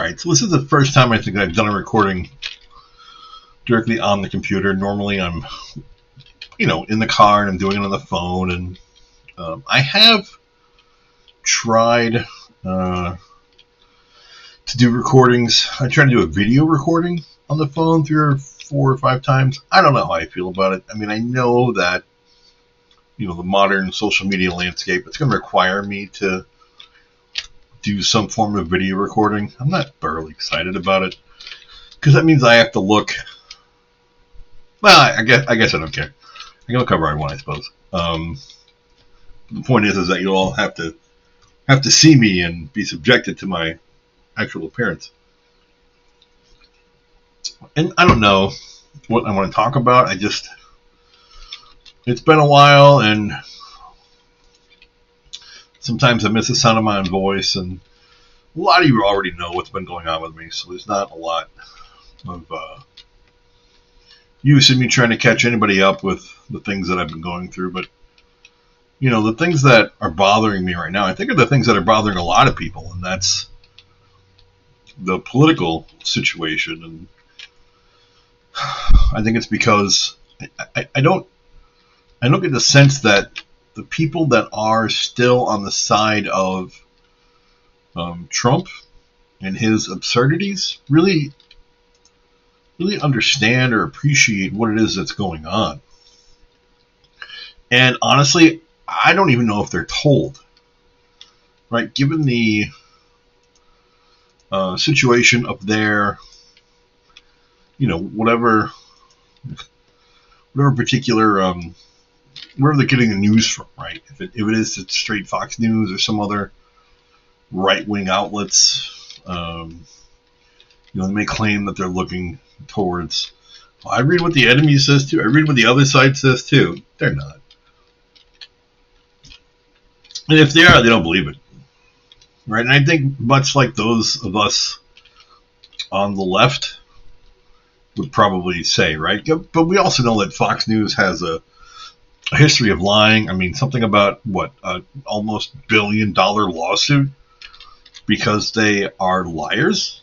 Alright, so this is the first time I think I've done a recording directly on the computer. Normally I'm, in the car and I'm doing it on the phone. And I have tried to do recordings. I tried to do a video recording on the phone 3 or 4 or 5 times. I don't know how I feel about it. I mean, I know that, the modern social media landscape, it's going to require me to do some form of video recording. I'm not thoroughly excited about it because that means I have to look. Well, I guess I don't care. I can look however I want, I suppose. The point is that you all have to see me and be subjected to my actual appearance. And I don't know what I want to talk about. It's been a while, and sometimes I miss the sound of my own voice, and a lot of you already know what's been going on with me, so there's not a lot of use in me trying to catch anybody up with the things that I've been going through. But, the things that are bothering me right now, I think are the things that are bothering a lot of people, and that's the political situation. And I think it's because I don't get the sense that the people that are still on the side of Trump and his absurdities really understand or appreciate what it is that's going on. And honestly, I don't even know if they're told. Right? Given the situation of their, whatever particular where they're getting the news from, right? If it is it's straight Fox News or some other right-wing outlets, they may claim that they're looking towards, I read what the enemy says too, I read what the other side says too. They're not. And if they are, they don't believe it. Right? And I think much like those of us on the left would probably say, right? But we also know that Fox News has a history of lying. I mean, something about almost $1 billion lawsuit because they are liars.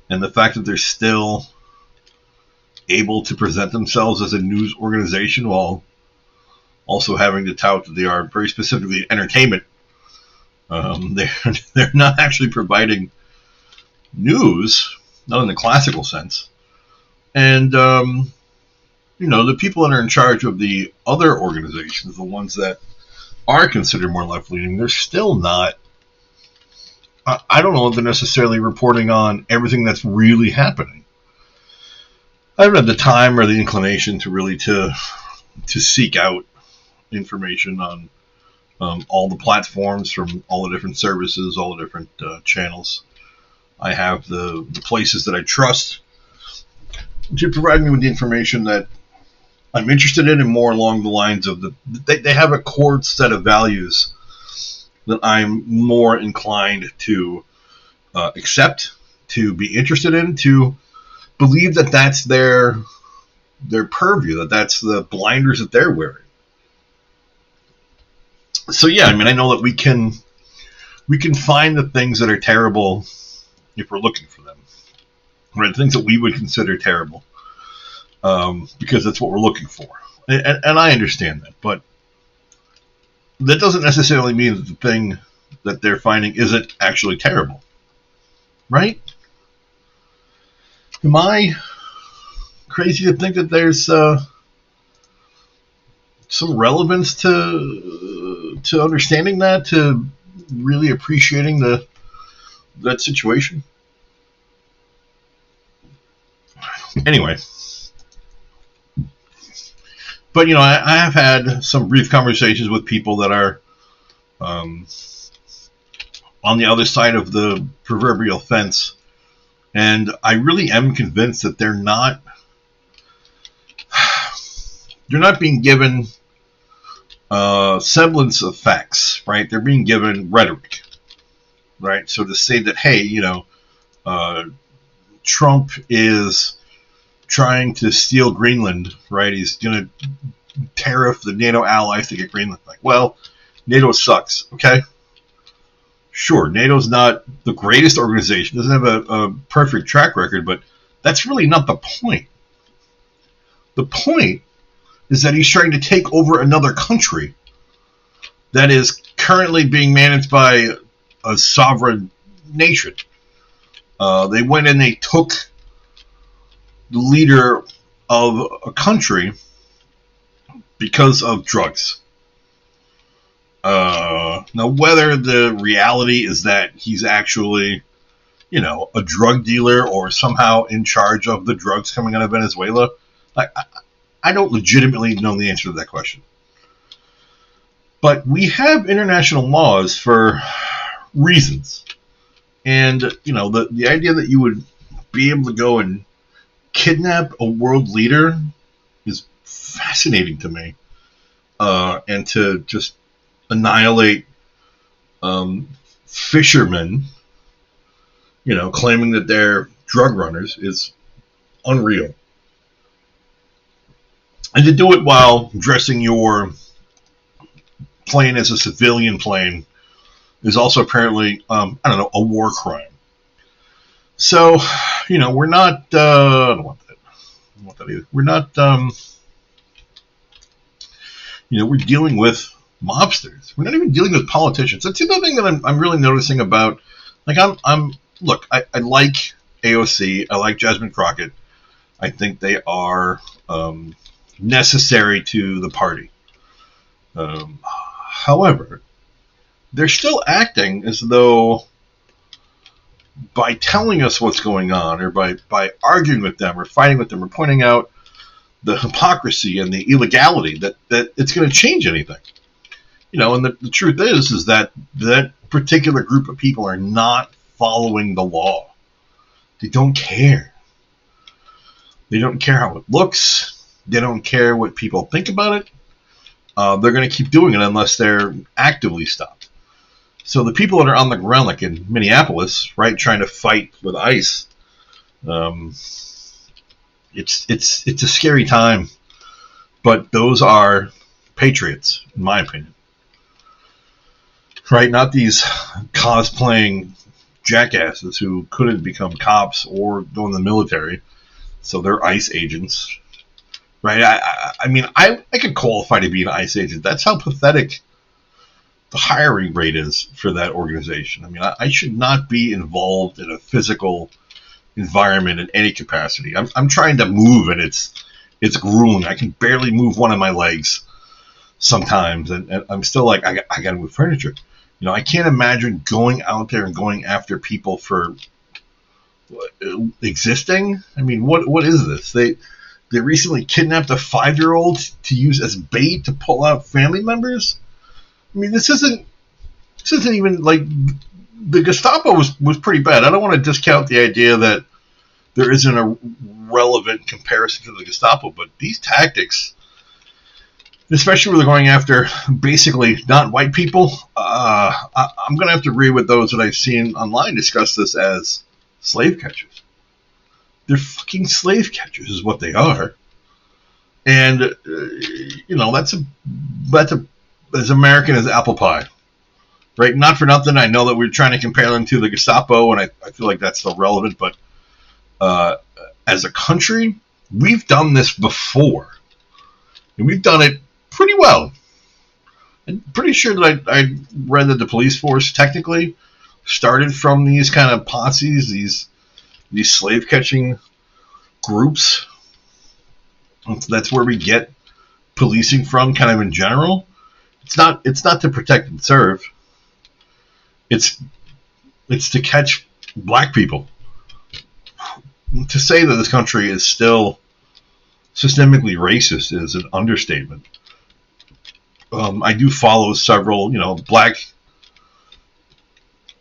And the fact that they're still able to present themselves as a news organization while also having to tout that they are very specifically entertainment. They're not actually providing news, not in the classical sense. And the people that are in charge of the other organizations, the ones that are considered more left-leaning, they're still not, I don't know if they're necessarily reporting on everything that's really happening. I haven't had the time or the inclination to really to seek out information on all the platforms from all the different services, all the different channels. I have the places that I trust to provide me with the information that I'm interested in, and more along the lines of they have a core set of values that I'm more inclined to accept, to be interested in, to believe that that's their purview, that's the blinders that they're wearing. So yeah, I mean, I know that we can find the things that are terrible if we're looking for them, right? Things that we would consider terrible. Because that's what we're looking for. And I understand that, but that doesn't necessarily mean that the thing that they're finding isn't actually terrible. Right? Am I crazy to think that there's some relevance to understanding that, to really appreciating that situation? Anyway. But, I have had some brief conversations with people that are on the other side of the proverbial fence. And I really am convinced that they're not being given semblance of facts, right? They're being given rhetoric, right? So to say that, hey, Trump is trying to steal Greenland, right? He's going to tariff the NATO allies to get Greenland. Like, well, NATO sucks, okay? Sure, NATO's not the greatest organization, doesn't have a perfect track record, but that's really not the point. The point is that he's trying to take over another country that is currently being managed by a sovereign nation. They went and they took the leader of a country because of drugs. Now, whether the reality is that he's actually, a drug dealer or somehow in charge of the drugs coming out of Venezuela, I don't legitimately know the answer to that question. But we have international laws for reasons. And, the idea that you would be able to go and kidnap a world leader is fascinating to me. And to just annihilate fishermen, claiming that they're drug runners is unreal. And to do it while dressing your plane as a civilian plane is also apparently, a war crime. So, we're not, I don't want that either. We're not, we're dealing with mobsters. We're not even dealing with politicians. That's the other thing that I'm really noticing about, look, I like AOC. I like Jasmine Crockett. I think they are necessary to the party. However, they're still acting as though by telling us what's going on or by arguing with them or fighting with them or pointing out the hypocrisy and the illegality that it's going to change anything. And the truth is that particular group of people are not following the law. They don't care. They don't care how it looks. They don't care what people think about it. They're going to keep doing it unless they're actively stopped. So the people that are on the ground, like in Minneapolis, right, trying to fight with ICE, it's a scary time. But those are patriots, in my opinion. Right, not these cosplaying jackasses who couldn't become cops or go in the military, so they're ICE agents. Right, I could qualify to be an ICE agent. That's how pathetic the hiring rate is for that organization. I should not be involved in a physical environment in any capacity. I'm trying to move, and it's grueling. I can barely move one of my legs sometimes, and I'm still like, I got to move furniture. I can't imagine going out there and going after people for existing. What is this? They recently kidnapped a 5-year-old to use as bait to pull out family members. This isn't even like the Gestapo was pretty bad. I don't want to discount the idea that there isn't a relevant comparison to the Gestapo, but these tactics, especially when they're going after basically not white people, I'm going to have to agree with those that I've seen online discuss this as slave catchers. They're fucking slave catchers is what they are. And, that's as American as apple pie. Right? Not for nothing, I know that we're trying to compare them to the Gestapo, and I feel like that's still relevant, but as a country, we've done this before. And we've done it pretty well. I'm pretty sure that I read that the police force technically started from these kind of posses, these slave catching groups. That's where we get policing from, kind of in general. It's not to protect and serve. It's to catch black people. To say that this country is still systemically racist is an understatement. I do follow several, black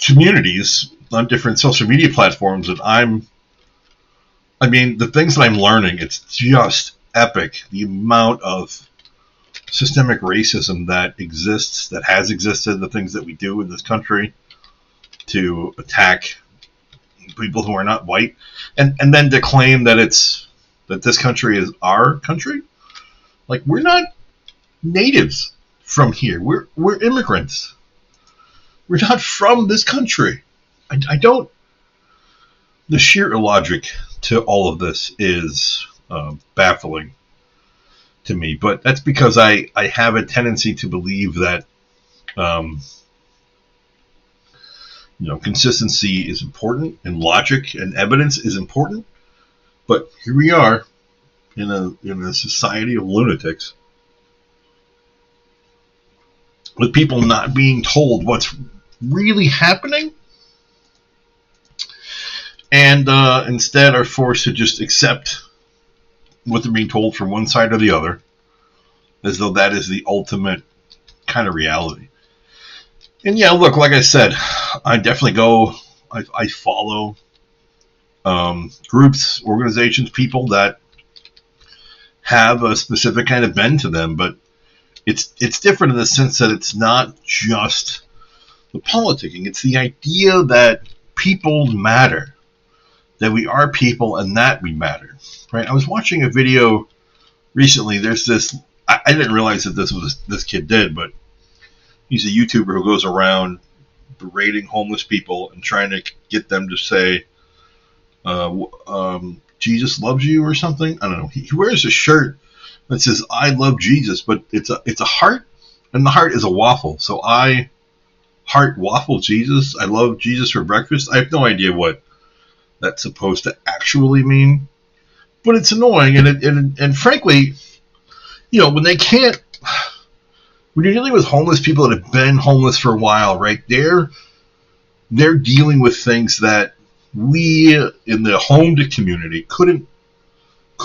communities on different social media platforms, and the things that I'm learning, it's just epic. The amount of systemic racism that exists, that has existed, the things that we do in this country to attack people who are not white, and then to claim that this country is our country. Like, we're not natives from here. We're immigrants. We're not from this country. I don't. The sheer illogic to all of this is baffling to me. But that's because I have a tendency to believe that consistency is important, and logic and evidence is important. But here we are in a society of lunatics, with people not being told what's really happening, and instead are forced to just accept what they're being told from one side or the other, as though that is the ultimate kind of reality. And yeah, look, like I said, I definitely I follow groups, organizations, people that have a specific kind of bend to them, but it's different in the sense that it's not just the politicking. It's the idea that people matter, that we are people and that we matter, right? I was watching a video recently. There's this, I didn't realize that this kid did, but he's a YouTuber who goes around berating homeless people and trying to get them to say, Jesus loves you or something. I don't know. He wears a shirt that says I love Jesus, but it's a heart, and the heart is a waffle. So I heart waffle Jesus. I love Jesus for breakfast. I have no idea what that's supposed to actually mean, but it's annoying. And frankly, when they can't, when you're dealing with homeless people that have been homeless for a while, right? They're dealing with things that we in the homed community couldn't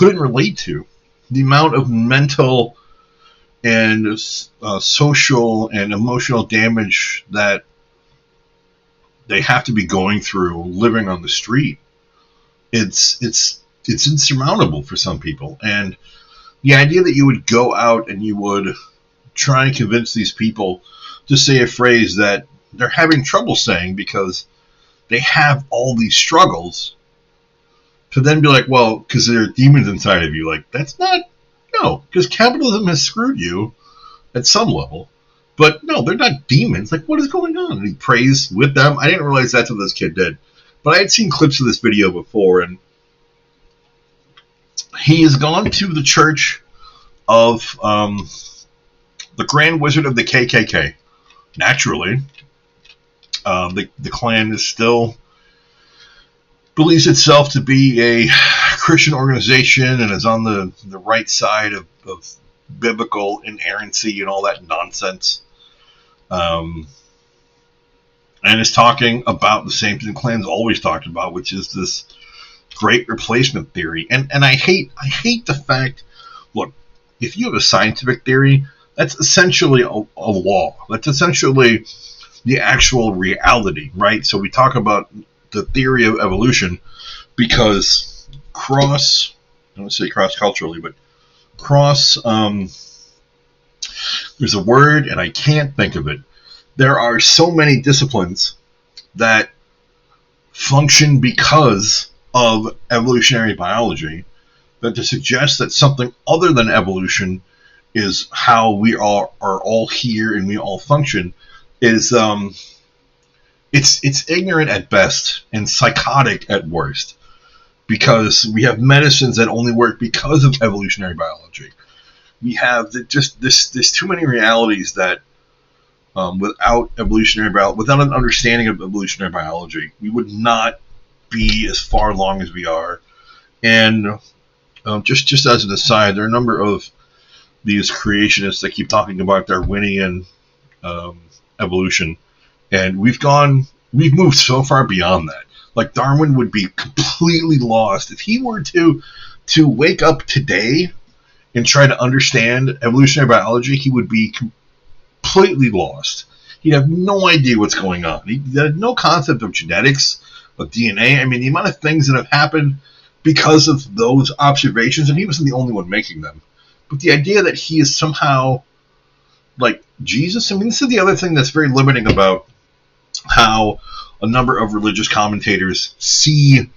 relate to. The amount of mental and social and emotional damage that they have to be going through living on the street, it's insurmountable for some people. And the idea that you would go out and you would try and convince these people to say a phrase that they're having trouble saying because they have all these struggles, to then be like, well, because there are demons inside of you. Like, that's not, no, because capitalism has screwed you at some level. But no, they're not demons. Like, what is going on? And he prays with them. I didn't realize that's what this kid did. But I had seen clips of this video before, and he has gone to the church of the Grand Wizard of the KKK. Naturally, the Klan is still believes itself to be a Christian organization and is on the right side of biblical inerrancy and all that nonsense, and is talking about the same thing the Klan's always talked about, which is this great replacement theory. And I hate the fact, look, if you have a scientific theory, that's essentially a law. That's essentially the actual reality, right? So we talk about the theory of evolution because I don't say cross-culturally, but there's a word and I can't think of it. There are so many disciplines that function because of evolutionary biology that to suggest that something other than evolution is how we are all here and we all function is it's ignorant at best and psychotic at worst, because we have medicines that only work because of evolutionary biology. We have there's too many realities that without an understanding of evolutionary biology, we would not be as far along as we are. And just as an aside, there are a number of these creationists that keep talking about Darwinian evolution, and we've moved so far beyond that. Like, Darwin would be completely lost if he were to wake up today and try to understand evolutionary biology. He would be completely lost. He'd have no idea what's going on. He had no concept of genetics, of DNA. I mean, the amount of things that have happened because of those observations, and he wasn't the only one making them. But the idea that he is somehow like Jesus, I mean, this is the other thing that's very limiting about how a number of religious commentators see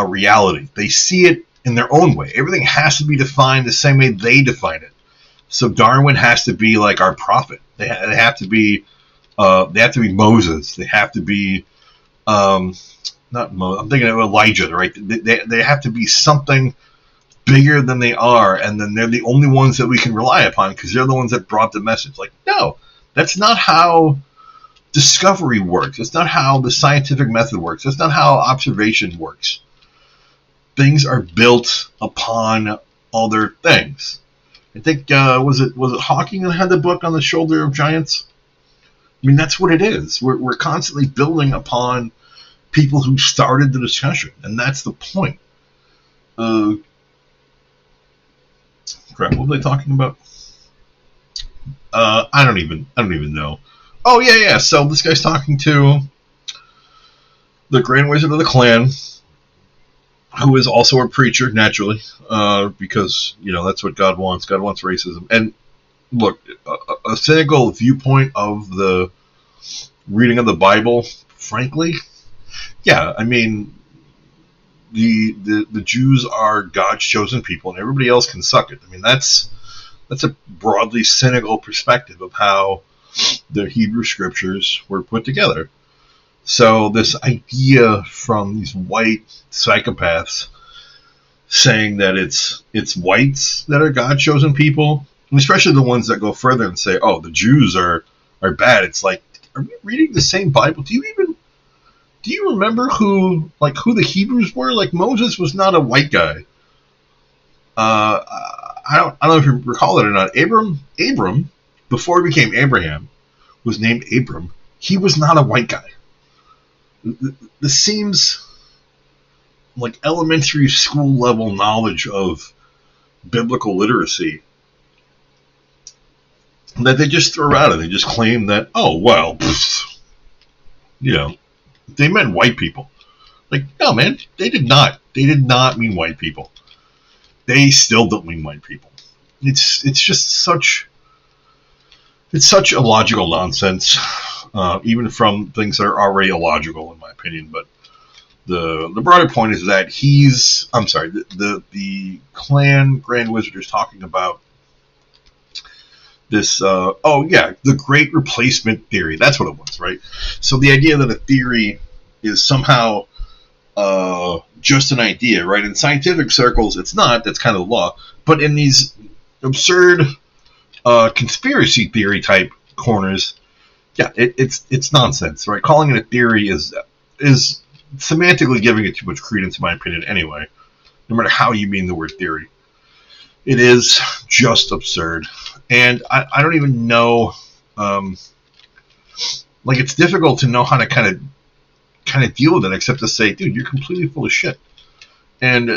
reality. They see it in their own way. Everything has to be defined the same way they define it. So Darwin has to be like our prophet. They have to be They have to be Moses. They have to be not Moses. I'm thinking of Elijah, right? They have to be something bigger than they are, and then they're the only ones that we can rely upon because they're the ones that brought the message. Like, no, that's not how discovery works. That's not how the scientific method works. That's not how observation works. Things are built upon other things. I think was it Hawking that had the book On the Shoulder of Giants? I mean, that's what it is. We're constantly building upon people who started the discussion, and that's the point. Crap, what were they talking about? I don't even know. Oh yeah. So this guy's talking to the Grand Wizard of the Clan, who is also a preacher, naturally, because that's what God wants. God wants racism. And look, a cynical viewpoint of the reading of the Bible, frankly, yeah, I mean, the Jews are God's chosen people, and everybody else can suck it. I mean, that's a broadly cynical perspective of how the Hebrew scriptures were put together. So this idea from these white psychopaths saying that it's whites that are God chosen people, and especially the ones that go further and say, oh, the Jews are bad. It's like, are we reading the same Bible? Do you remember who the Hebrews were? Like, Moses was not a white guy. I don't know if you recall it or not. Abram, before he became Abraham, was named Abram. He was not a white guy. This seems like elementary school level knowledge of biblical literacy that they just throw out and they just claim that, oh, well, they meant white people. Like, no, man, they did not. They did not mean white people. They still don't mean white people. It's just such illogical nonsense, even from things that are already illogical, in my opinion. But the broader point is that the clan Grand Wizard is talking about this, the Great Replacement Theory. That's what it was, right? So the idea that a theory is somehow just an idea, right? In scientific circles, it's not. That's kind of the law. But in these absurd conspiracy theory type corners, yeah, it's nonsense, right? Calling it a theory is semantically giving it too much credence, in my opinion, anyway. No matter how you mean the word theory, it is just absurd. And I don't even know, it's difficult to know how to kind of deal with it, except to say, dude, you're completely full of shit. And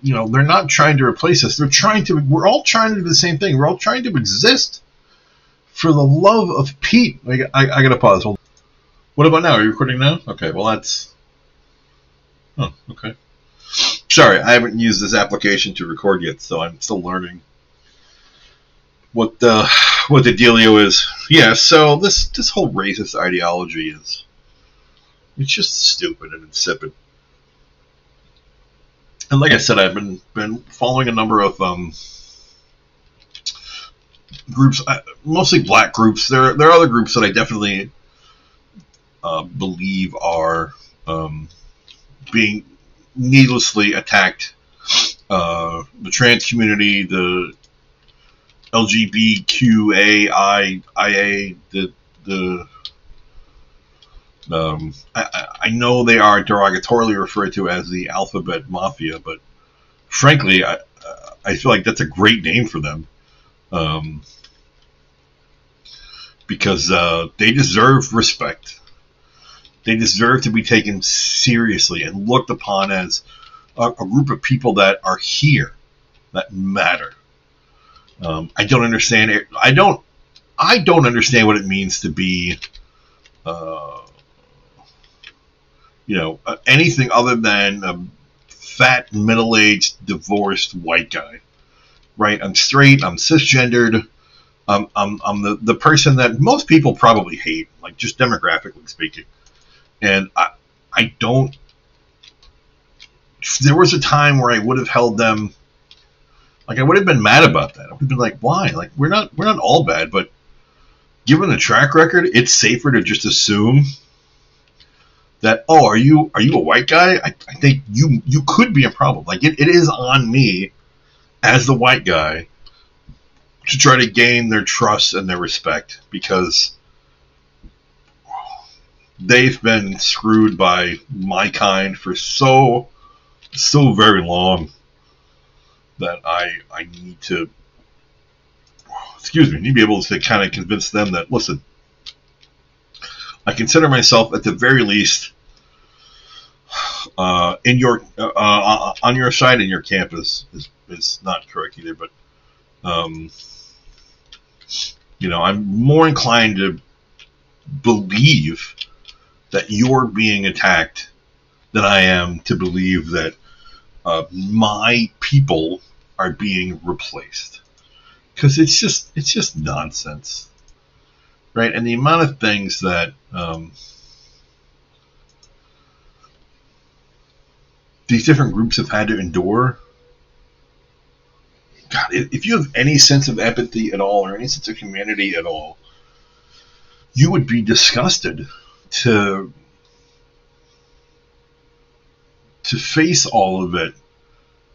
they're not trying to replace us. We're all trying to do the same thing. We're all trying to exist for the love of Pete. I gotta pause. Hold on. What about now? Are you recording now? Okay, well that's... Oh, okay. Sorry, I haven't used this application to record yet, so I'm still learning what the dealio is. Yeah, so this whole racist ideology it's just stupid and insipid. And like I said, I've been following a number of groups, mostly black groups. There are other groups that I definitely believe are being needlessly attacked. The trans community, the LGBTQAIA, I know they are derogatorily referred to as the Alphabet Mafia, but frankly, I feel like that's a great name for them, because they deserve respect. They deserve to be taken seriously and looked upon as a group of people that are here, that matter. I don't understand it. I don't understand what it means to be, anything other than a fat, middle-aged, divorced white guy. Right? I'm straight. I'm cisgendered. I'm the person that most people probably hate, like just demographically speaking. And I don't. There was a time where I would have held them. Like, I would have been mad about that. I would have been like, why? Like, we're not all bad, but given the track record, it's safer to just assume that, oh, are you a white guy? I think you could be a problem. Like it is on me as the white guy to try to gain their trust and their respect, because they've been screwed by my kind for so very long that I need to, need to be able to kind of convince them that, listen, I consider myself at the very least in your on your side in your campus is not correct either, but I'm more inclined to believe that you're being attacked than I am to believe that my people are being replaced, because it's just nonsense, right? And the amount of things that these different groups have had to endure. God, if you have any sense of empathy at all or any sense of humanity at all, you would be disgusted to face all of it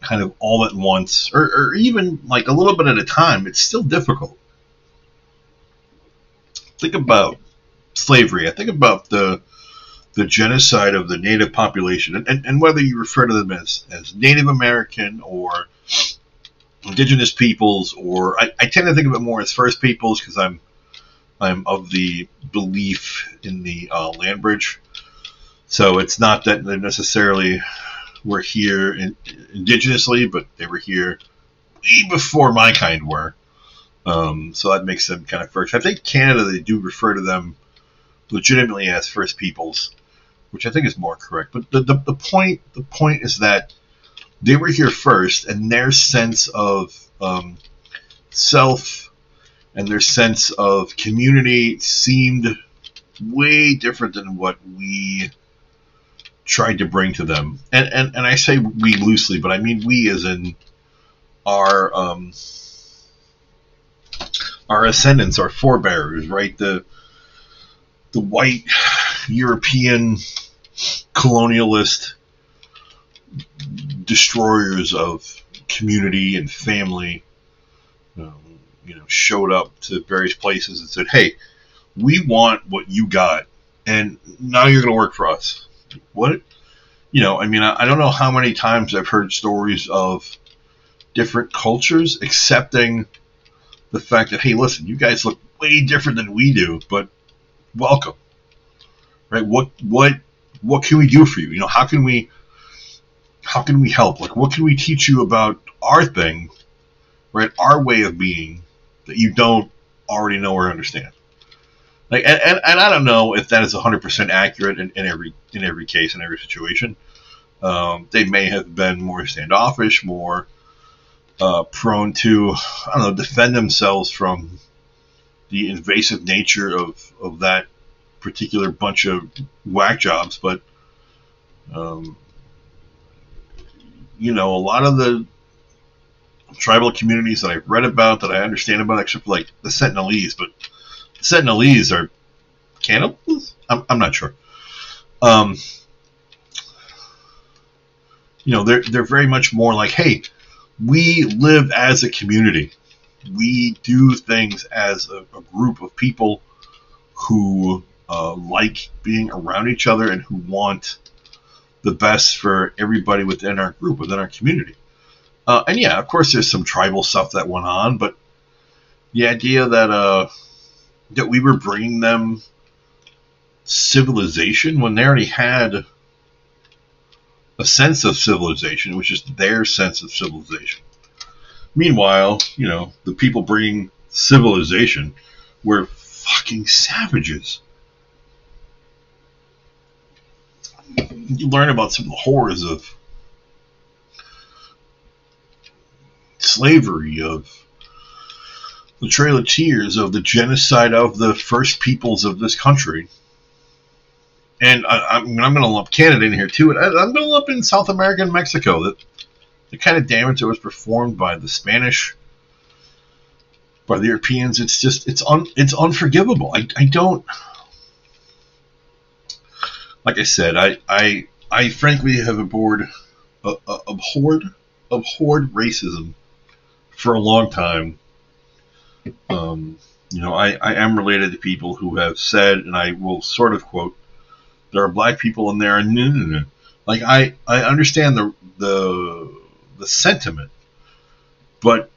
kind of all at once, or even like a little bit at a time. It's still difficult. Think about slavery. I think about the genocide of the native population, and whether you refer to them as Native American or indigenous peoples, or I tend to think of it more as First Peoples, because I'm of the belief in the land bridge. So it's not that they necessarily were here indigenously, but they were here way before my kind were. So that makes them kind of first. I think Canada, they do refer to them legitimately as First Peoples, which I think is more correct. But the point is that they were here first, and their sense of self and their sense of community seemed way different than what we tried to bring to them. And I say we loosely, but I mean we as in our ascendants, our forebearers, right? The white European colonialist destroyers of community and family, showed up to various places and said, hey, we want what you got, and now you're going to work for us. What? I don't know how many times I've heard stories of different cultures accepting the fact that, hey, listen, you guys look way different than we do, but welcome. Right? What can we do for you? How can we help? Like, what can we teach you about our thing, right? Our way of being that you don't already know or understand. Like, and I don't know if that is 100% accurate in every case, in every situation. They may have been more standoffish, more prone to, defend themselves from the invasive nature of that particular bunch of whack jobs. But, a lot of the tribal communities that I've read about, that I understand about, except for like the Sentinelese, but the Sentinelese are cannibals? I'm not sure. They're very much more like, hey, we live as a community. We do things as a group of people who like being around each other and who want the best for everybody within our group, within our community. And yeah, of course, there's some tribal stuff that went on, but the idea that we were bringing them civilization when they already had a sense of civilization, which is their sense of civilization. Meanwhile, the people bringing civilization were fucking savages. You learn about some of the horrors of slavery, of the Trail of Tears, of the genocide of the first peoples of this country. And I'm going to lump Canada in here too, and I'm going to lump in South America and Mexico. The kind of damage that was performed by the Spanish by the Europeans. It's just it's unforgivable. I don't, like I said, I frankly have abhorred racism for a long time. I am related to people who have said, and I will sort of quote, there are black people and there are no. Like I understand the sentiment, but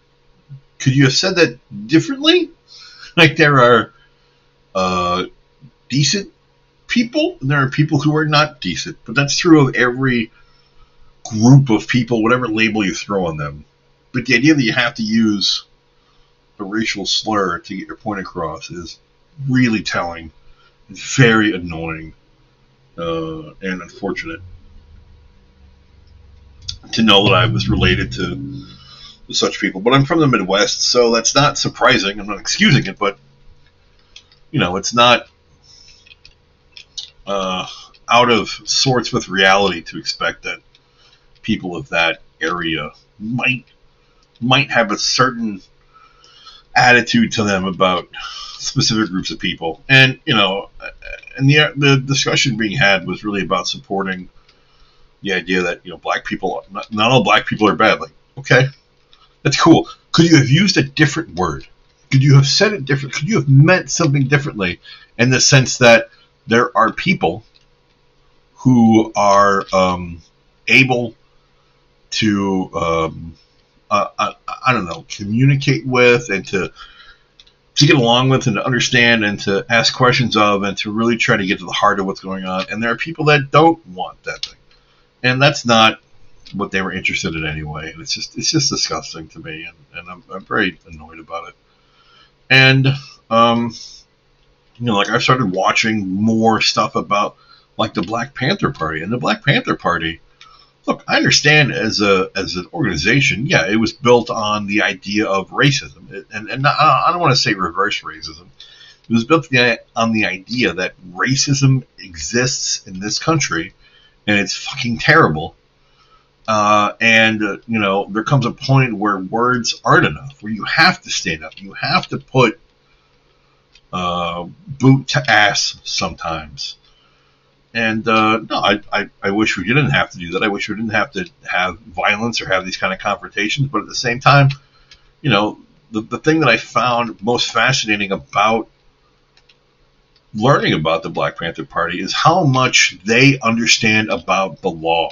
could you have said that differently? Like there are decent people and there are people who are not decent, but that's true of every group of people, whatever label you throw on them. But the idea that you have to use a racial slur to get your point across is really telling. It's very annoying and unfortunate to know that I was related to such people. But I'm from the Midwest, so that's not surprising. I'm not excusing it, but it's not out of sorts with reality to expect that people of that area might have a certain attitude to them about specific groups of people. And the discussion being had was really about supporting the idea that black people, not all black people are bad. Like, okay, that's cool. Could you have used a different word? Could you have said it different? Could you have meant something differently, in the sense that there are people who are able to I don't know, communicate with and to get along with and to understand and to ask questions of and to really try to get to the heart of what's going on. And there are people that don't want that thing. And that's not what they were interested in anyway. And it's just disgusting to me. And I'm very annoyed about it. And, like I've started watching more stuff about like the Black Panther Party. And the Black Panther Party, look, I understand as an organization, yeah, it was built on the idea of racism, and I don't want to say reverse racism. It was built on the idea that racism exists in this country, and it's fucking terrible. There comes a point where words aren't enough, where you have to stand up, you have to put boot to ass sometimes. And no, I wish we didn't have to do that. I wish we didn't have to have violence or have these kind of confrontations. But at the same time, the thing that I found most fascinating about learning about the Black Panther Party is how much they understand about the law,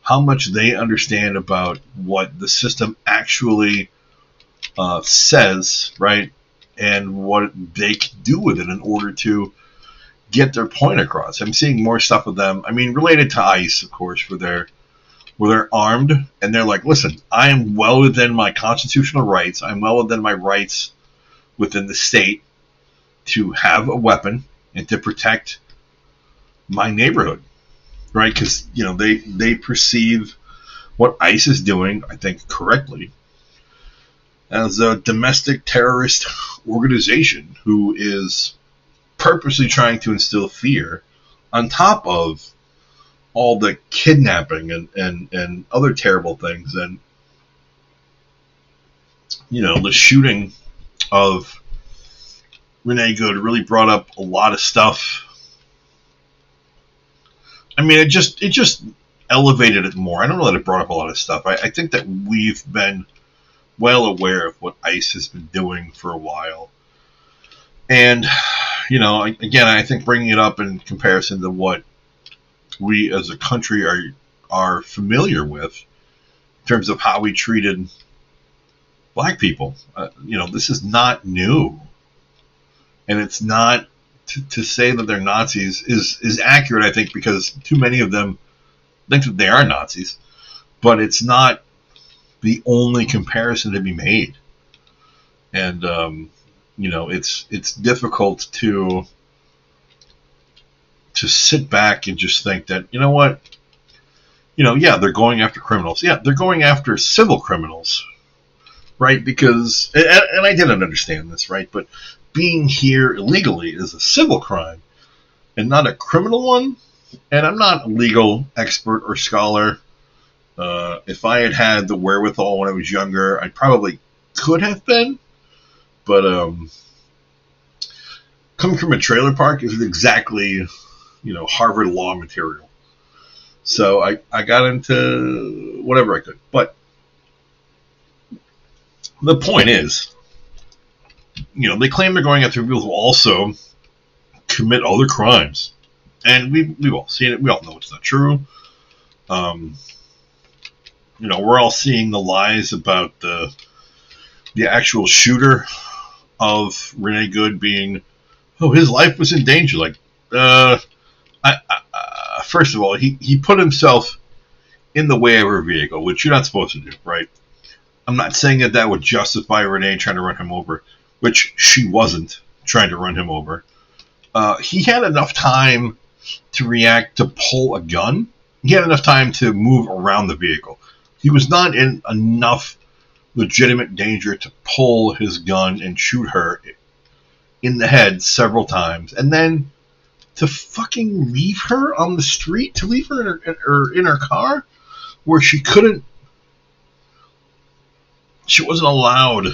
how much they understand about what the system actually says, right, and what they can do with it in order to get their point across. I'm seeing more stuff with them. I mean, related to ICE, of course, where they're armed and they're like, listen, I am well within my constitutional rights. I'm well within my rights within the state to have a weapon and to protect my neighborhood, right? Because they perceive what ICE is doing, I think correctly, as a domestic terrorist organization who is purposely trying to instill fear on top of all the kidnapping and other terrible things. And the shooting of Renee Good really brought up a lot of stuff. I mean, it just elevated it more. I don't know that it brought up a lot of stuff. I think that we've been well aware of what ICE has been doing for a while. And, again, I think bringing it up in comparison to what we as a country are familiar with in terms of how we treated black people, this is not new. And it's not, to say that they're Nazis is accurate, I think, because too many of them think that they are Nazis. But it's not the only comparison to be made. And, it's difficult to sit back and just think that, yeah, they're going after criminals. Yeah, they're going after civil criminals, right? Because, and I didn't understand this, right? But being here illegally is a civil crime and not a criminal one. And I'm not a legal expert or scholar. If I had had the wherewithal when I was younger, I probably could have been. but coming from a trailer park isn't exactly, Harvard law material. So I got into whatever I could. But the point is, they claim they're going after people who also commit other crimes. And we've all seen it. We all know it's not true. We're all seeing the lies about the actual shooter of Renee Good being, his life was in danger. Like, first of all, he put himself in the way of her vehicle, which you're not supposed to do, right? I'm not saying that would justify Renee trying to run him over, which she wasn't trying to run him over. He had enough time to react to pull a gun. He had enough time to move around the vehicle. He was not in enough legitimate danger to pull his gun and shoot her in the head several times, and then to fucking leave her on the street, to leave her in her car, where she wasn't allowed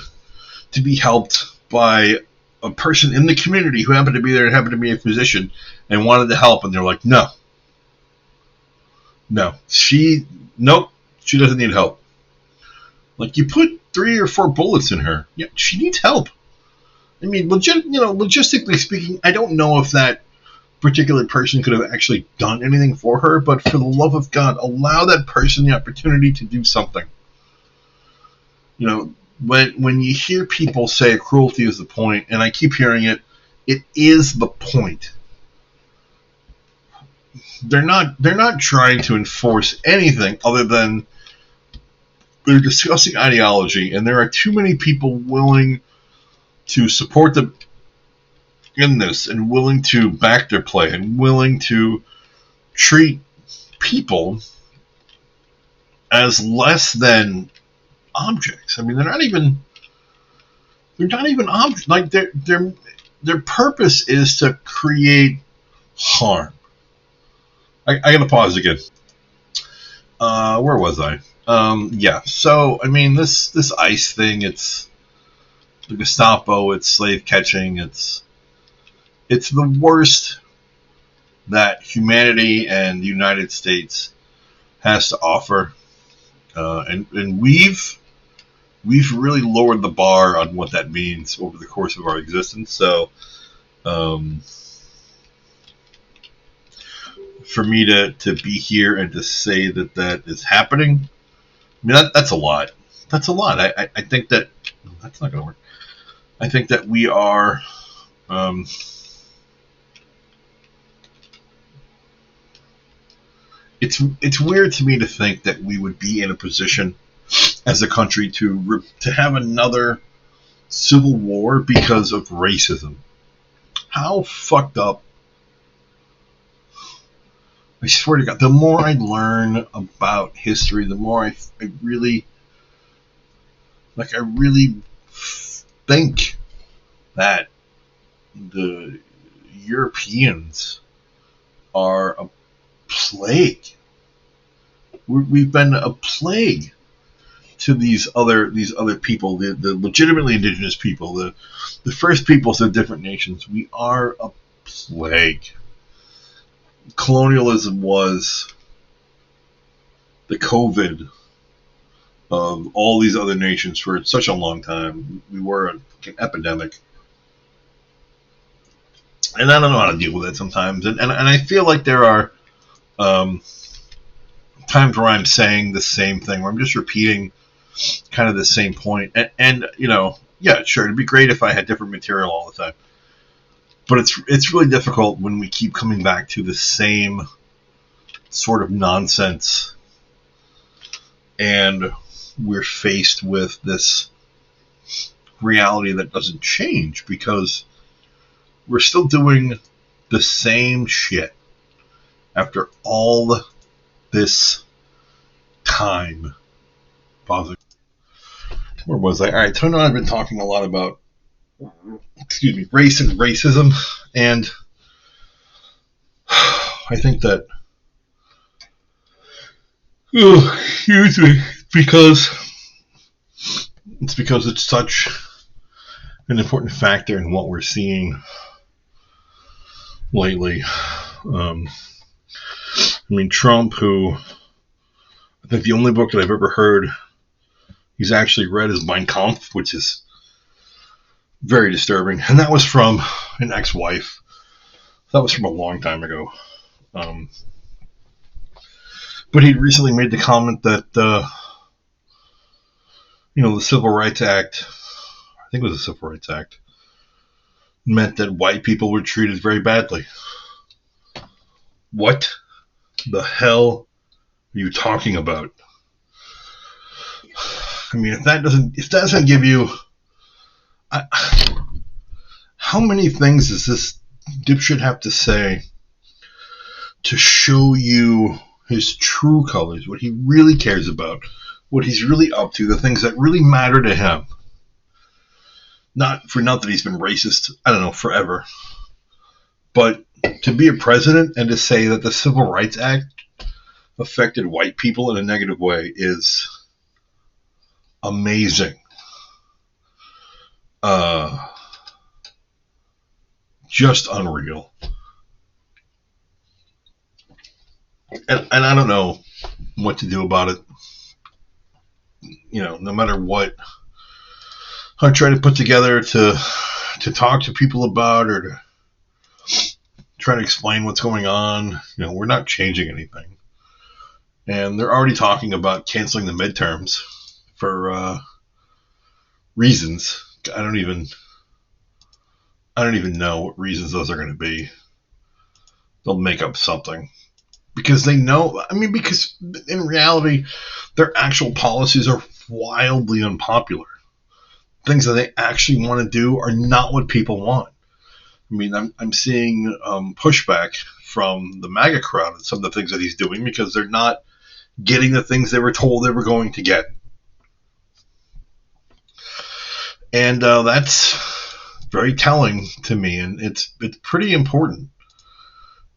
to be helped by a person in the community who happened to be there and happened to be a physician and wanted to help, and they're like, no, she doesn't need help. Like, you put 3 or 4 bullets in her. Yeah, she needs help. I mean, logistically speaking, I don't know if that particular person could have actually done anything for her, but for the love of God, allow that person the opportunity to do something. When you hear people say cruelty is the point, and I keep hearing it, it is the point. They're not trying to enforce anything other than they're discussing ideology, and there are too many people willing to support them in this, and willing to back their play, and willing to treat people as less than objects. I mean, they're not even objects. Like, their purpose is to create harm. I gotta pause again. Where was I? Yeah. So, I mean, this ICE thing, it's the Gestapo, it's slave catching, it's the worst that humanity and the United States has to offer, and we've really lowered the bar on what that means over the course of our existence. So, for me to be here and to say that is happening, I mean, that's a lot. That's a lot. I think that that's not going to work. I think that we are. It's weird to me to think that we would be in a position as a country to have another civil war because of racism. How fucked up. I swear to God, the more I learn about history, the more I really think that the Europeans are a plague. We've been a plague to these other people, the legitimately indigenous people, the first peoples of different nations. We are a plague. Colonialism was the COVID of all these other nations for such a long time. We were an epidemic. And I don't know how to deal with it sometimes. And I feel like there are times where I'm saying the same thing, where I'm just repeating kind of the same point. And yeah, sure, it'd be great if I had different material all the time. But it's really difficult when we keep coming back to the same sort of nonsense, and we're faced with this reality that doesn't change because we're still doing the same shit after all this time. Pausing. Where was I? All right, so I know I've been talking a lot about race and racism, and I think that excuse me, because it's such an important factor in what we're seeing lately. Trump, who I think the only book that I've ever heard he's actually read is Mein Kampf, which is very disturbing. And that was from an ex-wife. That was from a long time ago. But he recently made the comment that, the Civil Rights Act, I think it was the Civil Rights Act, meant that white people were treated very badly. What the hell are you talking about? If that doesn't give you, how many things does this dipshit have to say to show you his true colors, what he really cares about, what he's really up to, the things that really matter to him? Not that he's been racist, forever. But to be a president and to say that the Civil Rights Act affected white people in a negative way is amazing. Just unreal. And I don't know what to do about it. No matter what I try to put together to talk to people about, or to try to explain what's going on, we're not changing anything. And they're already talking about canceling the midterms for reasons. I don't even know what reasons those are going to be. They'll make up something. Because they know, because in reality, their actual policies are wildly unpopular. Things that they actually want to do are not what people want. I'm seeing pushback from the MAGA crowd at some of the things that he's doing because they're not getting the things they were told they were going to get. And that's very telling to me, and it's pretty important.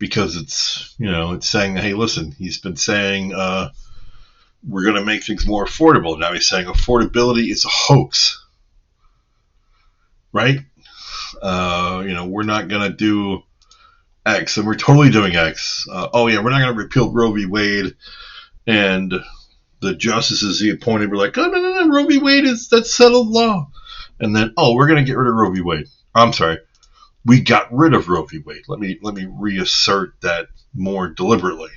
Because it's saying, hey, listen, he's been saying we're going to make things more affordable. Now he's saying affordability is a hoax, right? We're not going to do X, and we're totally doing X. We're not going to repeal Roe v. Wade, and the justices he appointed were like, oh, no, Roe v. Wade that's settled law. And then, we're going to get rid of Roe v. Wade. I'm sorry. We got rid of Roe v. Wade. Let me reassert that more deliberately.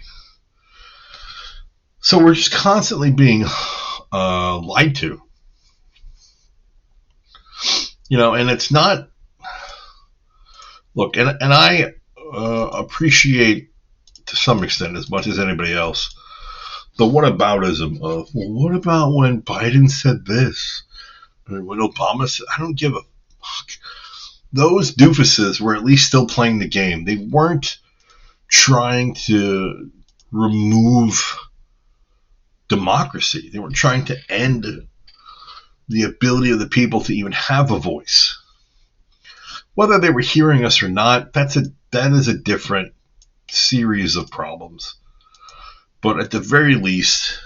So we're just constantly being lied to. And it's not. Look, and I appreciate to some extent, as much as anybody else, the whataboutism of, well, what about when Biden said this? Or when Obama said, I don't give a fuck. Those doofuses were at least still playing the game. They weren't trying to remove democracy. They weren't trying to end the ability of the people to even have a voice. Whether they were hearing us or not, that is a different series of problems. But at the very least,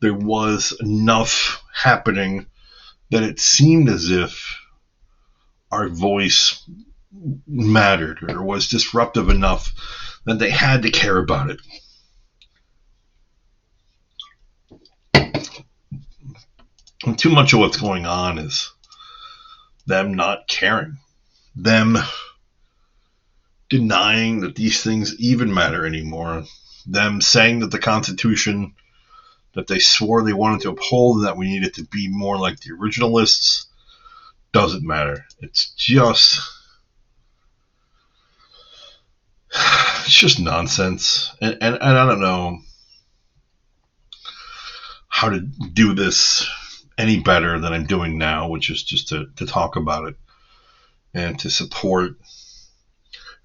there was enough happening that it seemed as if our voice mattered or was disruptive enough that they had to care about it. And too much of what's going on is them not caring. Them denying that these things even matter anymore. Them saying that the Constitution that they swore they wanted to uphold and that we needed to be more like the originalists doesn't matter. It's just nonsense. And I don't know how to do this any better than I'm doing now, which is just to talk about it and to support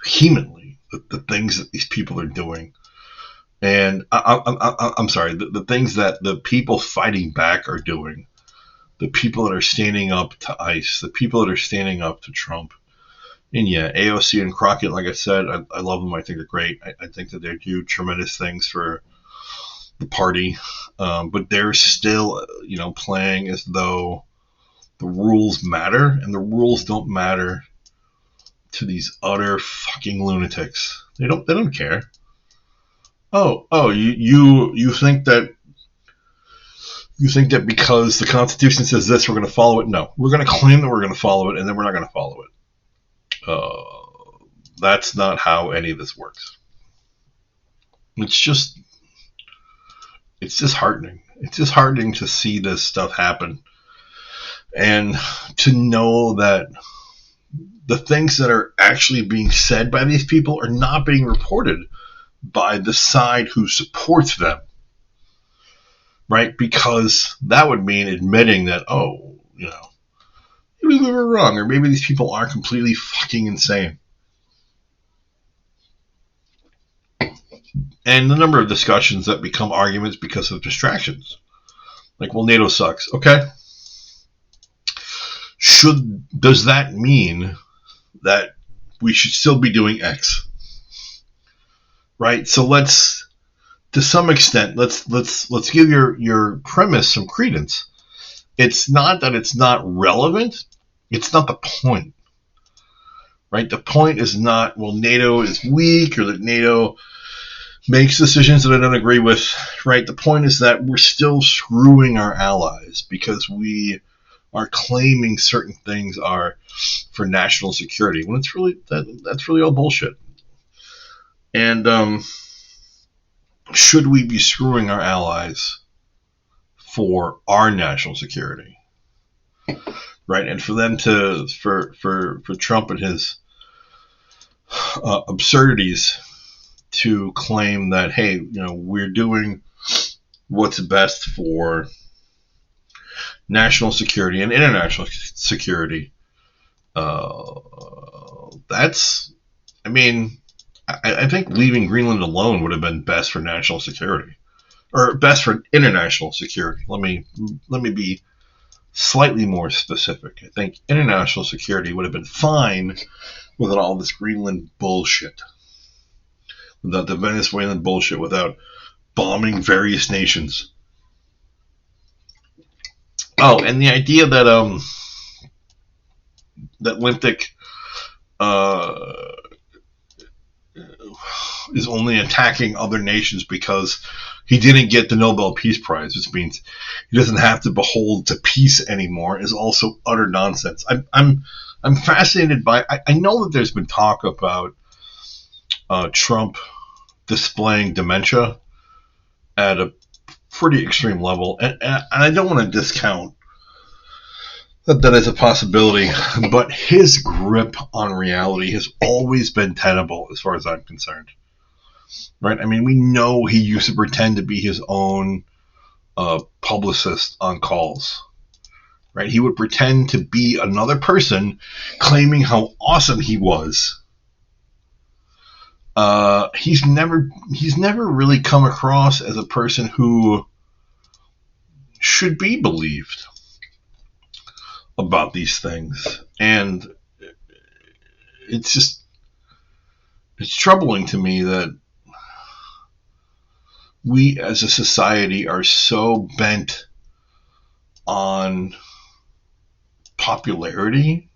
vehemently the things that these people are doing. And I'm sorry, the things that the people fighting back are doing. The people that are standing up to ICE, the people that are standing up to Trump. And yeah, AOC and Crockett, like I said, I love them. I think they're great. I think that they do tremendous things for the party. But they're still, playing as though the rules matter, and the rules don't matter to these utter fucking lunatics. They don't care. You think that because the Constitution says this, we're going to follow it? No, we're going to claim that we're going to follow it, and then we're not going to follow it. That's not how any of this works. It's just disheartening. It's disheartening to see this stuff happen, and to know that the things that are actually being said by these people are not being reported by the side who supports them. Right? Because that would mean admitting that, maybe we were wrong, or maybe these people are completely fucking insane. And the number of discussions that become arguments because of distractions. Like, well, NATO sucks. Okay. Does that mean that we should still be doing X? Right? So to some extent, let's give your premise some credence. It's not that it's not relevant. It's not the point. Right? The point is not, well, NATO is weak, or that NATO makes decisions that I don't agree with. Right? The point is that we're still screwing our allies because we are claiming certain things are for national security, when it's really that's really all bullshit. And should we be screwing our allies for our national security? Right? And for them for Trump and his absurdities to claim that, hey, we're doing what's best for national security and international security. I think leaving Greenland alone would have been best for national security, or best for international security. Let me be slightly more specific. I think international security would have been fine without all this Greenland bullshit, without the Venezuelan bullshit, without bombing various nations. Oh, and the idea that Lintic is only attacking other nations because he didn't get the Nobel Peace Prize, which means he doesn't have to behold to peace anymore, is also utter nonsense. I'm fascinated by. I know that there's been talk about Trump displaying dementia at a pretty extreme level, and I don't want to discount that is a possibility, but his grip on reality has always been tenable as far as I'm concerned. Right? I mean, we know he used to pretend to be his own publicist on calls. Right? He would pretend to be another person claiming how awesome he was. He's never really come across as a person who should be believed about these things, and it's troubling to me that we as a society are so bent on popularity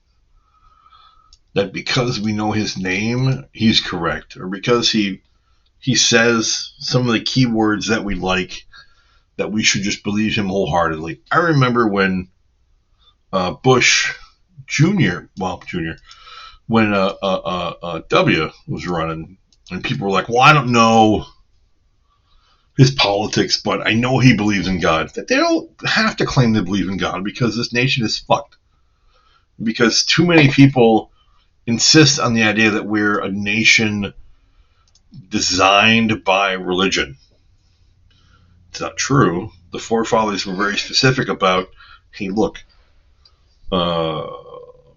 that because we know his name, he's correct, or because he says some of the keywords that we like, that we should just believe him wholeheartedly. I remember when Bush Jr., when W was running, and people were like, well, I don't know his politics, but I know he believes in God. That they don't have to claim they believe in God, because this nation is fucked. Because too many people insist on the idea that we're a nation designed by religion. It's not true. The forefathers were very specific about, hey, look,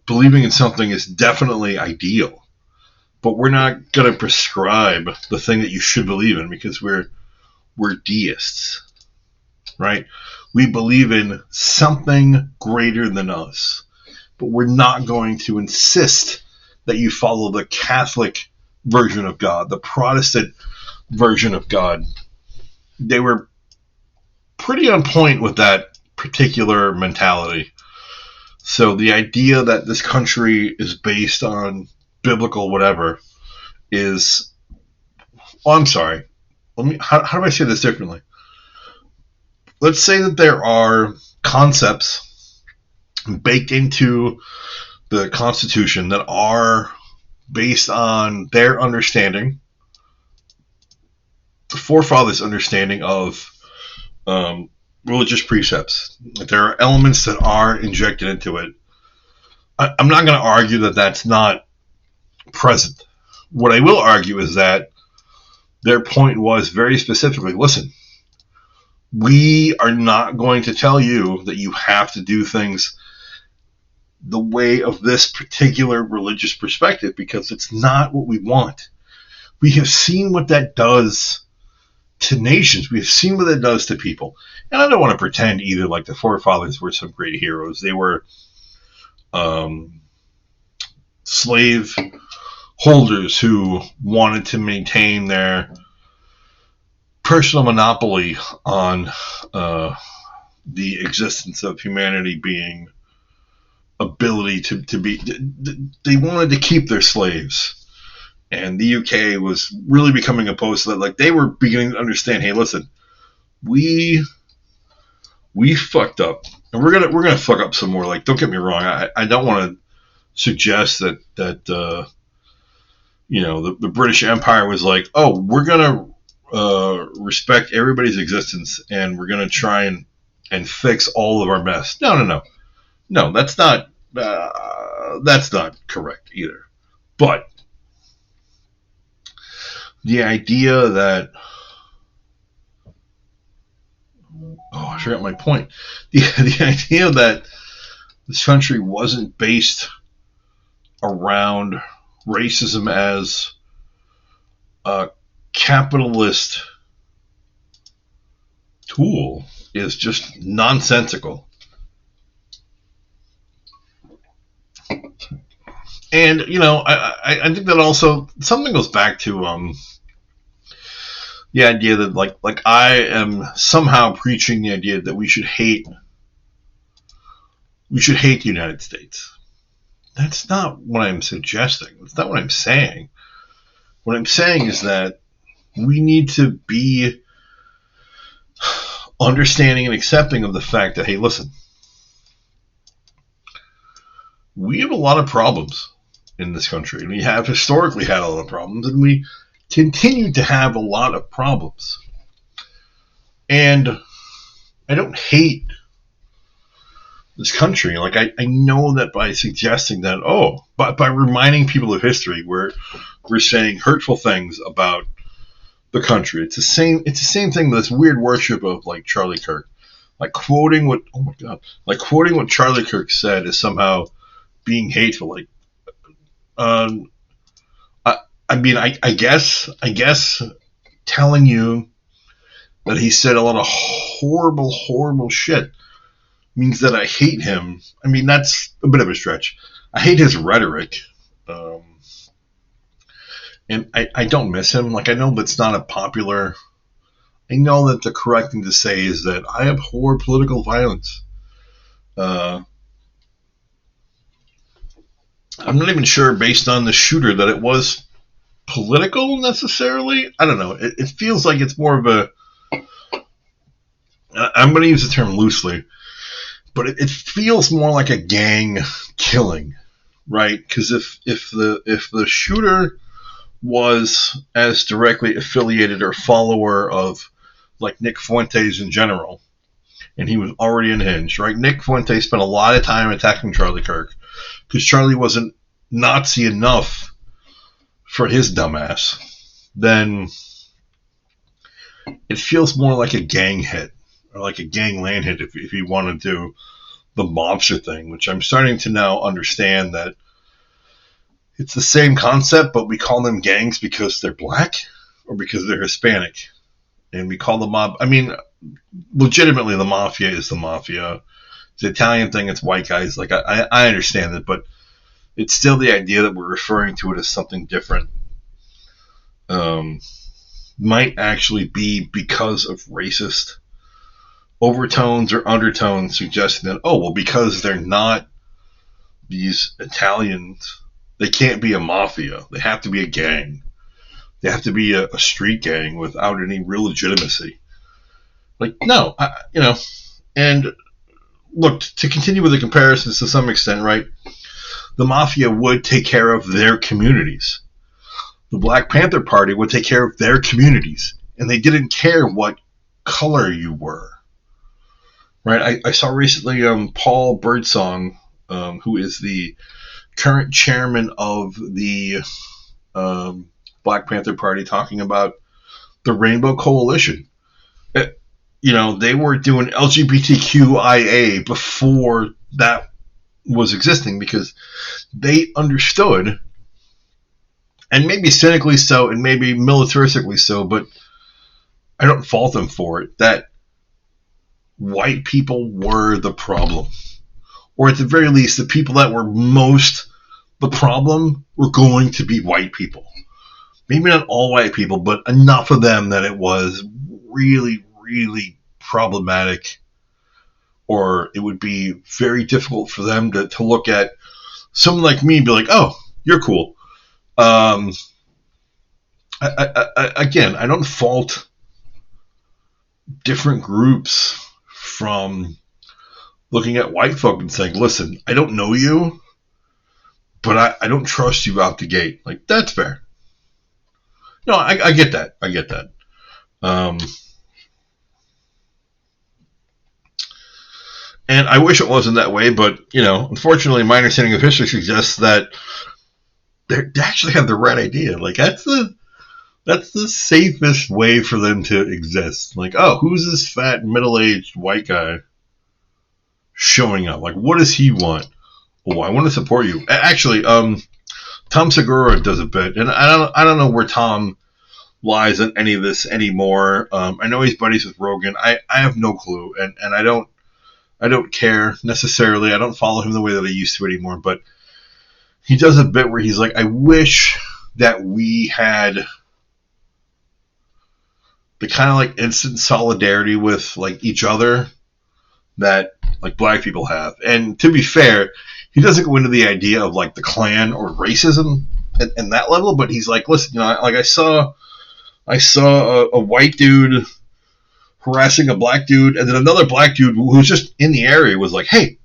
believing in something is definitely ideal, but we're not going to prescribe the thing that you should believe in, because we're deists, right? We believe in something greater than us, but we're not going to insist that you follow the Catholic version of God, the Protestant version of God. They were pretty on point with that particular mentality. So the idea that this country is based on biblical whatever is, oh, I'm sorry. How do I say this differently? Let's say that there are concepts baked into the Constitution that are based on their understanding, the forefathers' understanding of religious precepts. There are elements that are injected into it. I'm not going to argue that that's not present. What I will argue is that their point was very specifically, listen, we are not going to tell you that you have to do things the way of this particular religious perspective, because it's not what we want. We have seen what that does to nations. We have seen what that does to people. And I don't want to pretend either like the forefathers were some great heroes. They were slave holders who wanted to maintain their personal monopoly on the existence of humanity being ability to be. They wanted to keep their slaves. And the UK was really becoming opposed to that. Like, they were beginning to understand, hey, listen, we fucked up, and we're gonna fuck up some more. Like, don't get me wrong, I don't want to suggest that the British Empire was like, oh, we're gonna respect everybody's existence, and we're gonna try and fix all of our mess. No, that's not correct either. But the idea that, I forgot my point. The idea that this country wasn't based around racism as a capitalist tool is just nonsensical. And, I think that also something goes back to the idea that like I am somehow preaching the idea that we should hate the United States. That's not what I'm suggesting. That's not what I'm saying. What I'm saying is that we need to be understanding and accepting of the fact that, hey, listen, we have a lot of problems in this country. We have historically had a lot of problems, and we continue to have a lot of problems. And I don't hate this country. Like, I know that by suggesting that, by reminding people of history, we're saying hurtful things about the country. It's the same thing, this weird worship of like Charlie Kirk. Like quoting what Charlie Kirk said is somehow being hateful. Like, I guess telling you that he said a lot of horrible, horrible shit means that I hate him. I mean, that's a bit of a stretch. I hate his rhetoric. And I don't miss him. Like, I know that's not a popular... I know that the correct thing to say is that I abhor political violence. I'm not even sure, based on the shooter, that it was political necessarily. I don't know. It feels like it's more of a... I'm going to use the term loosely, but it feels more like a gang killing, right? Because if the shooter was as directly affiliated or follower of like Nick Fuentes in general, and he was already unhinged, right? Nick Fuentes spent a lot of time attacking Charlie Kirk because Charlie wasn't Nazi enough for his dumbass. Then it feels more like a gang hit, or like a gangland hit if you want to do the mobster thing, which I'm starting to now understand that it's the same concept, but we call them gangs because they're black or because they're Hispanic. And we call the mob... I mean, legitimately, the mafia is the mafia. It's the Italian thing, it's white guys. Like, I understand it, but it's still the idea that we're referring to it as something different. Might actually be because of racist overtones or undertones suggesting that, because they're not these Italians, they can't be a mafia. They have to be a gang. They have to be a street gang without any real legitimacy. Like, no, and look, to continue with the comparisons to some extent, right? The mafia would take care of their communities. The Black Panther Party would take care of their communities, and they didn't care what color you were. Right? I saw recently Paul Birdsong, who is the current chairman of the Black Panther Party, talking about the Rainbow Coalition. They were doing LGBTQIA before that was existing, because they understood, and maybe cynically so and maybe militaristically so, but I don't fault them for it, that white people were the problem. Or at the very least, the people that were most the problem were going to be white people. Maybe not all white people, but enough of them that it was really, really problematic, or it would be very difficult for them to look at someone like me and be like, oh, you're cool. Again, I don't fault different groups from looking at white folk and saying, listen, I don't know you, but I don't trust you out the gate. Like, that's fair. No, I get that. I get that. And I wish it wasn't that way, but, unfortunately, my understanding of history suggests that they actually have the right idea. Like, that's the safest way for them to exist. Like, oh, who's this fat, middle-aged white guy showing up? Like, what does he want? Oh, I want to support you. Actually, Tom Segura does a bit, and I don't know where Tom lies in any of this anymore. I know he's buddies with Rogan. I have no clue, and I don't care necessarily. I don't follow him the way that I used to anymore, but he does a bit where he's like, I wish that we had the kind of like instant solidarity with like each other that like black people have. And to be fair, he doesn't go into the idea of like the Klan or racism at that level, but he's like, listen, like I saw a white dude harassing a black dude, and then another black dude who was just in the area was like, hey,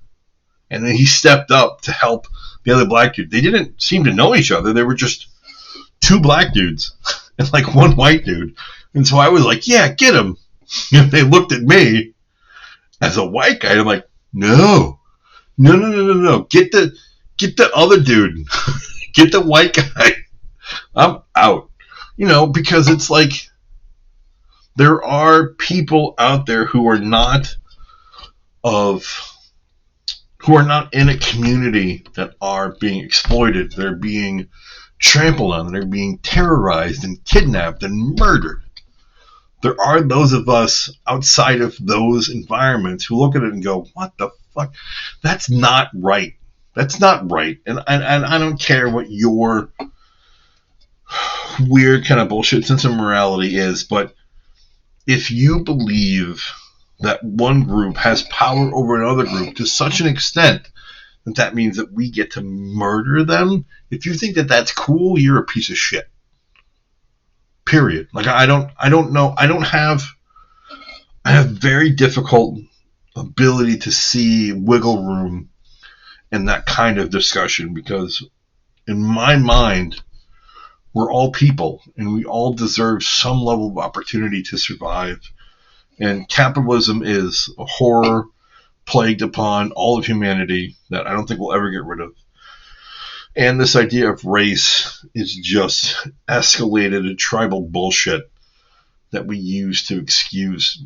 and then he stepped up to help the other black dude. They didn't seem to know each other. They were just two black dudes and like one white dude. And so I was like, yeah, get him. And they looked at me as a white guy. And I'm like, no. Get the other dude. Get the white guy. I'm out. Because it's like there are people out there who are not in a community that are being exploited. They're being trampled on. They're being terrorized and kidnapped and murdered. There are those of us outside of those environments who look at it and go, what the fuck? That's not right. That's not right. And I don't care what your weird kind of bullshit sense of morality is, but if you believe that one group has power over another group to such an extent that means that we get to murder them, if you think that that's cool, you're a piece of shit. Period. Like, I don't know. I have very difficult ability to see wiggle room in that kind of discussion, because in my mind, we're all people and we all deserve some level of opportunity to survive. And capitalism is a horror plagued upon all of humanity that I don't think we'll ever get rid of. And this idea of race is just escalated tribal bullshit that we use to excuse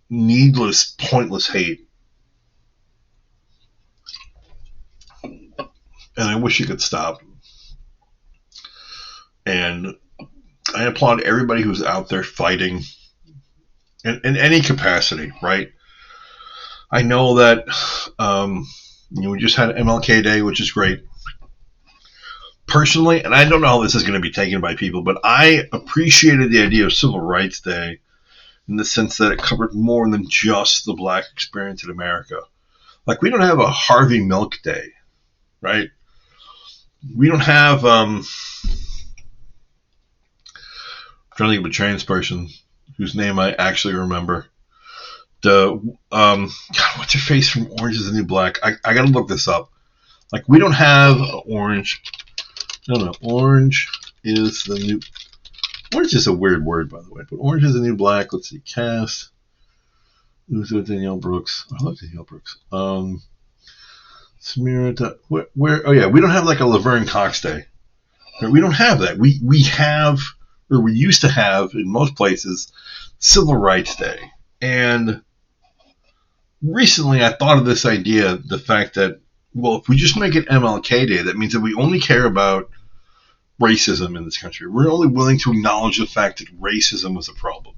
needless, pointless hate. And I wish it could stop. And I applaud everybody who's out there fighting in any capacity, right? I know that we just had MLK Day, which is great. Personally, and I don't know how this is going to be taken by people, but I appreciated the idea of Civil Rights Day in the sense that it covered more than just the black experience in America. Like, we don't have a Harvey Milk Day, right? We don't have I'm trying to think of a trans person whose name I actually remember. The God, what's her face from Orange Is the New Black? I gotta look this up. Like, we don't have orange. No, Orange is the new. Orange is a weird word, by the way. But Orange is the New Black. Let's see, cast. Who's with Danielle Brooks? I love Danielle Brooks. Samira. Where? Oh yeah, we don't have like a Laverne Cox Day. We don't have that. We have, or we used to have in most places, Civil Rights Day. And recently I thought of this idea, the fact that, well, if we just make it MLK Day, that means that we only care about racism in this country. We're only willing to acknowledge the fact that racism was a problem.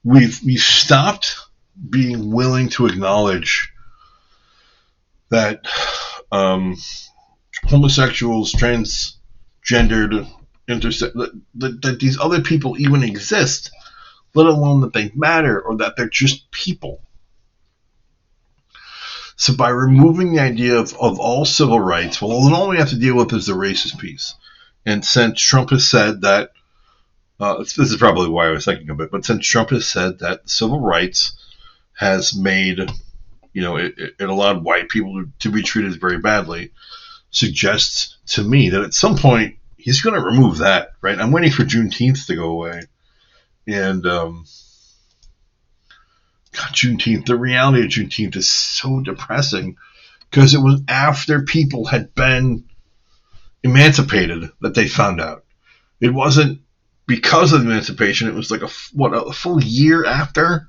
We've stopped being willing to acknowledge that homosexuals, transgendered, that these other people even exist, let alone that they matter or that they're just people. So by removing the idea of all civil rights, well, then all we have to deal with is the racist piece. And since Trump has said that, this is probably why I was thinking of it, but since Trump has said that civil rights has made, it allowed white people to be treated very badly, suggests to me that at some point he's going to remove that, right? I'm waiting for Juneteenth to go away. And, God, Juneteenth, the reality of Juneteenth is so depressing because it was after people had been emancipated that they found out. It wasn't because of emancipation. It was like a full year after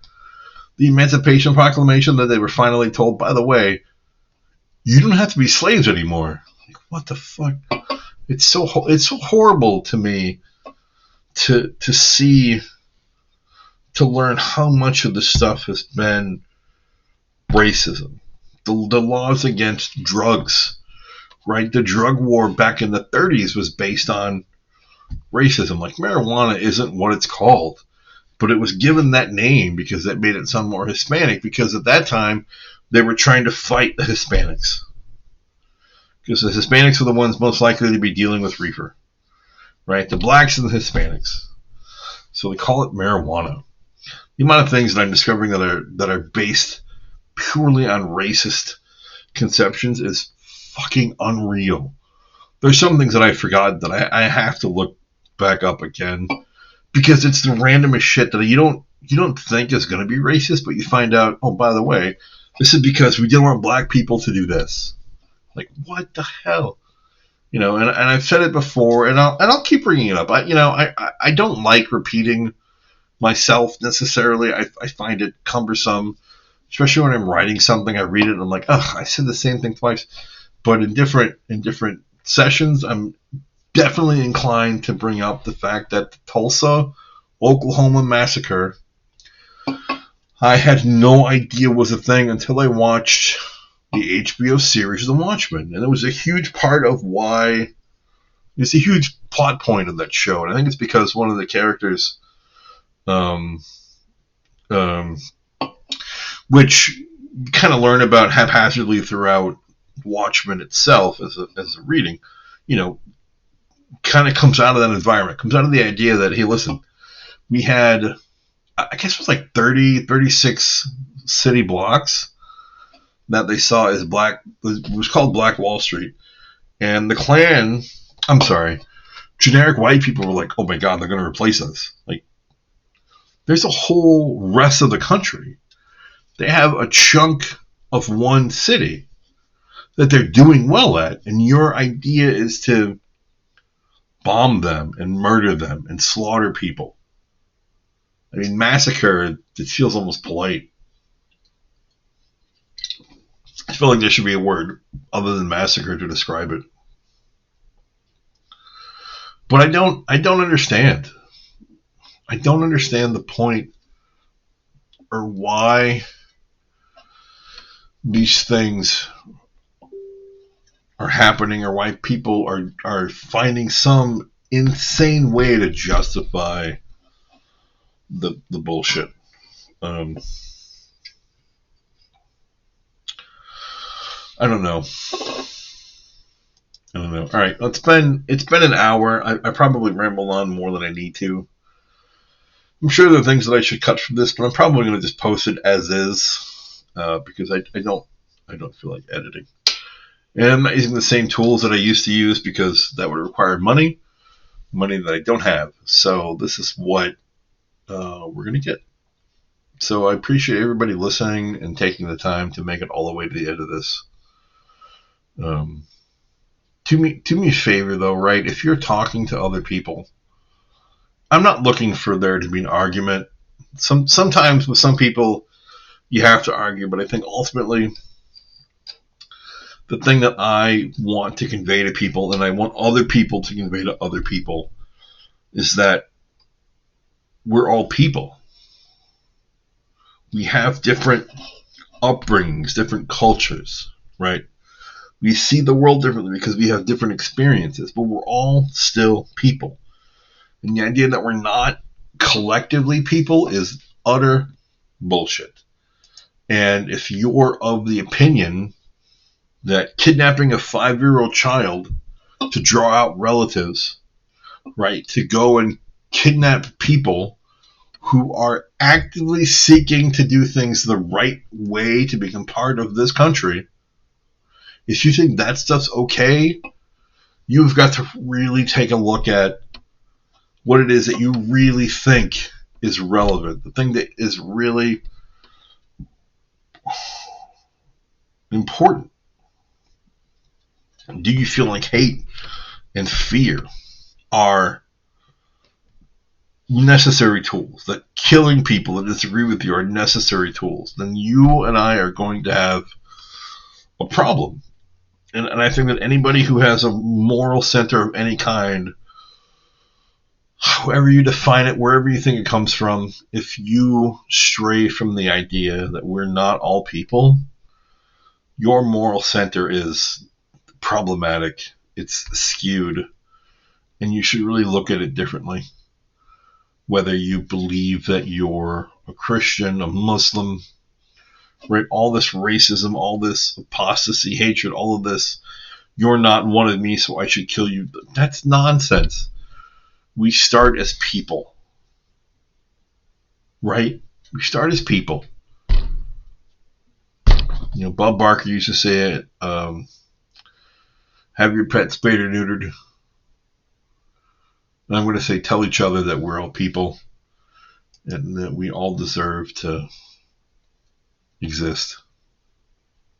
the Emancipation Proclamation that they were finally told, by the way, you don't have to be slaves anymore. Like, what the fuck? It's so horrible to me to see, to learn how much of the stuff has been racism. The laws against drugs, right? The drug war back in the 30s was based on racism. Like, marijuana isn't what it's called, but it was given that name because that made it sound more Hispanic, because at that time they were trying to fight the Hispanics. Because the Hispanics are the ones most likely to be dealing with reefer, right? The blacks and the Hispanics. So they call it marijuana. The amount of things that I'm discovering that are based purely on racist conceptions is fucking unreal. There's some things that I forgot that I have to look back up again, because it's the randomest shit that you don't think is going to be racist, but you find out, oh, by the way, this is because we didn't want black people to do this. Like, what the hell? And I've said it before, and I'll keep bringing it up. I don't like repeating myself necessarily. I find it cumbersome, especially when I'm writing something. I read it and I'm like, ugh, I said the same thing twice. But in different sessions, I'm definitely inclined to bring up the fact that the Tulsa, Oklahoma massacre, I had no idea was a thing until I watched the HBO series The Watchmen. And it was a huge part of why, it's a huge plot point of that show. And I think it's because one of the characters, which you kind of learn about haphazardly throughout Watchmen itself as a reading, kind of comes out of that environment, comes out of the idea that, hey, listen, we had, I guess it was like 36 city blocks that they saw as black. It was called Black Wall Street. And the Klan, generic white people were like, oh my God, they're going to replace us. Like, there's a whole rest of the country. They have a chunk of one city that they're doing well at. And your idea is to bomb them and murder them and slaughter people. I mean, massacre, it feels almost polite. I feel like there should be a word other than massacre to describe it. But I don't understand. I don't understand the point or why these things are happening, or why people are finding some insane way to justify the bullshit. I don't know. I don't know. All right, it's been an hour. I probably ramble on more than I need to. I'm sure there are things that I should cut from this, but I'm probably going to just post it as is because I don't feel like editing. And I'm not using the same tools that I used to use because that would require money that I don't have. So this is what we're going to get. So I appreciate everybody listening and taking the time to make it all the way to the end of this. Do me a favor though, right? If you're talking to other people, I'm not looking for there to be an argument. Sometimes with some people you have to argue, but I think ultimately the thing that I want to convey to people, and I want other people to convey to other people, is that we're all people. We have different upbringings, different cultures, right? We see the world differently because we have different experiences, but we're all still people. And the idea that we're not collectively people is utter bullshit. And if you're of the opinion that kidnapping a 5-year-old child to draw out relatives, right, to go and kidnap people who are actively seeking to do things the right way to become part of this country, if you think that stuff's okay, you've got to really take a look at what it is that you really think is relevant, the thing that is really important. Do you feel like hate and fear are necessary tools, that killing people that disagree with you are necessary tools? Then you and I are going to have a problem. And I think that anybody who has a moral center of any kind, however you define it, wherever you think it comes from, if you stray from the idea that we're not all people, your moral center is problematic. It's skewed. And you should really look at it differently. Whether you believe that you're a Christian, a Muslim, right? All this racism, all this apostasy, hatred, all of this, you're not one of me, so I should kill you. That's nonsense. We start as people, right? We start as people. You know, Bob Barker used to say it, have your pet spayed or neutered. And I'm going to say, tell each other that we're all people and that we all deserve to exist.